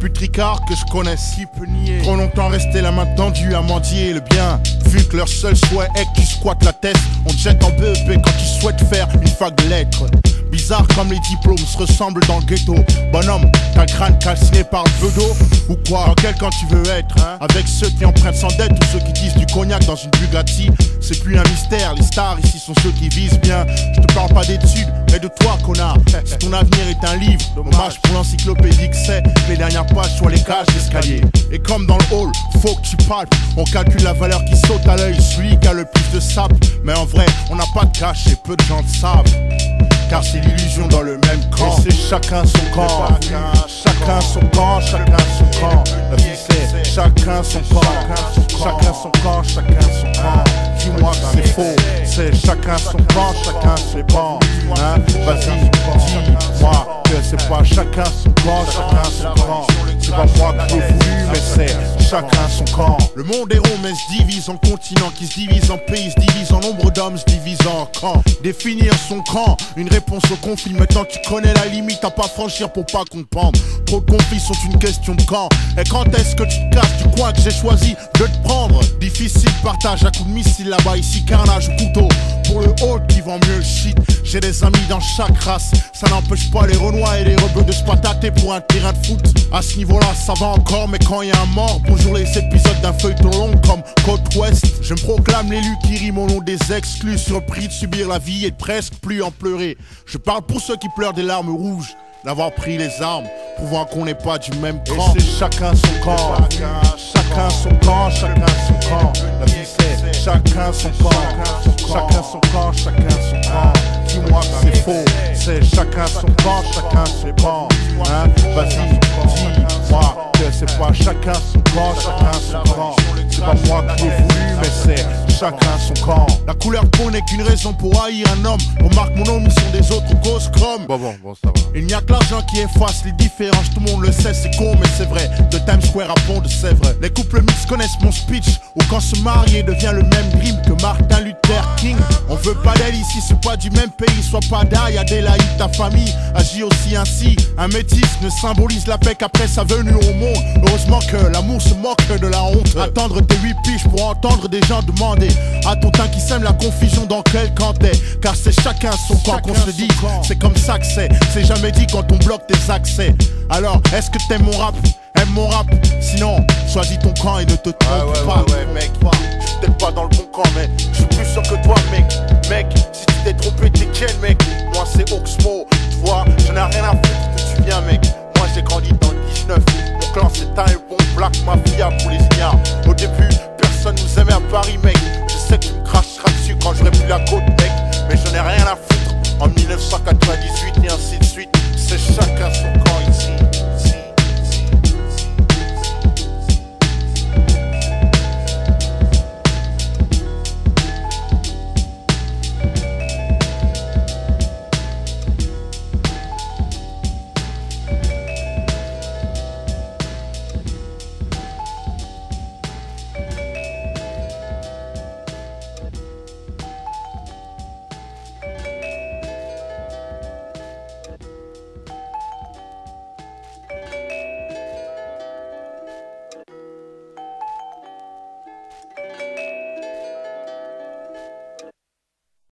putricard que je connaisse. Qui peut nier? Trop longtemps resté la main tendue à mendier le bien. Vu que leur seul souhait est que tu squattes la tête, on te jette en BEP quand tu souhaites faire une fac de lettres. Bizarre comme les diplômes se ressemblent dans le ghetto. Bonhomme, t'as le crâne calciné par le bedeau. Ou quoi? Dans quel camp tu veux être, hein? Avec ceux qui empruntent sans dette ou ceux qui disent du cognac dans une Bugatti? C'est plus un mystère, les stars ici sont ceux qui visent bien. Je te parle pas d'études, mais de toi, connard. Si ton avenir est un livre, dommage pour l'encyclopédie que c'est. Les dernières pages sur les cages d'escalier. Et comme dans le hall, faut que tu palpes. On calcule la valeur qui saute à l'œil, celui qui a le plus de sap. Mais en vrai, on n'a pas de cash et peu de gens le savent. Car c'est l'illusion dans le même camp. Et c'est chacun son camp. Chacun son camp, chacun son camp. La vie c'est chacun son camp. Chacun son camp, chacun son camp. Dis-moi que c'est faux. C'est chacun son camp, chacun ses bancs. Hein? Vas-y, dis-moi que c'est pas chacun son camp, chacun son camp. C'est pas moi qui l'ai voulu, mais c'est chacun son camp. Le monde est rond mais se divise en continents, qui se divise en pays, se divise en nombre d'hommes, se divise en camps. Définir son camp, une réponse au conflit. Maintenant tu connais la limite à pas franchir pour pas comprendre. Trop de conflits sont une question de camp. Et quand est-ce que tu te casses du coin que j'ai choisi de te prendre? Difficile partage à coups de missile là-bas, ici carnage au couteau. Pour le haut qui vend mieux le shit, j'ai des amis dans chaque race. Ça n'empêche pas les renois et les rebeux de se patater pour un terrain de foot. À ce niveau-là ça va encore, mais quand y a un mort, bonjour les épisodes d'un feuilleton long comme Côte Ouest. Je me proclame l'élu qui rime au nom des exclus, surpris de subir la vie et de presque plus en pleurer. Je parle pour ceux qui pleurent des larmes rouges d'avoir pris les armes, prouvant qu'on n'est pas du même camp. Et c'est chacun son camp. Chacun son camp, chacun son camp. La vie c'est chacun son camp. Chacun son camp, chacun son camp. Dis-moi que c'est faux. C'est chacun son camp, chacun ses bancs. Hein? Vas-y, dis-moi que c'est pas chacun son camp, chacun son camp. C'est pas moi qui l'ai voulu, mais c'est chacun son camp. La couleur de peau n'est qu'une raison pour haïr un homme. Remarque mon omission des autres causes chrome. Bon, ça va. Il n'y a que l'argent qui efface les différences, tout le monde le sait, c'est con mais c'est vrai. De Times Square à Pont de Sèvres, les couples mixtes connaissent mon speech. Ou quand se marier devient le même dream que Martin Luther King. On veut pas d'elle ici, c'est pas du même pays. Sois pas d'ail, Adélaïde, ta famille agit aussi ainsi. Un métis ne symbolise la paix qu'après sa venue au monde. Heureusement que l'amour se moque de la honte. Attendre tes 8 piges pour entendre des gens demander à ton teint qui sème la confusion dans quel camp t'es. Car c'est chacun son camp qu'on se dit, c'est comme ça que c'est jamais dit quand on bloque tes accès. Alors, est-ce que t'aimes mon rap? Aime mon rap? Sinon, choisis ton camp et ne te trompe pas. Ouais, mec, je suis peut-être pas dans le bon camp, mais je suis plus sûr que toi, mec. Mec, si tu t'es trompé, t'es quel, mec? Moi, c'est Oxmo, tu vois, j'en ai rien à foutre d'où tu viens, mec. Moi, j'ai grandi dans le 19. Mon clan, c'est un bon black mafia pour les ignares. Au début, personne nous aimait à Paris, mec. Je sais que tu me cracheras dessus quand j'aurai plus la côte, mec. Mais j'en ai rien à foutre. En 1998 et ainsi de suite, c'est chacun son camp.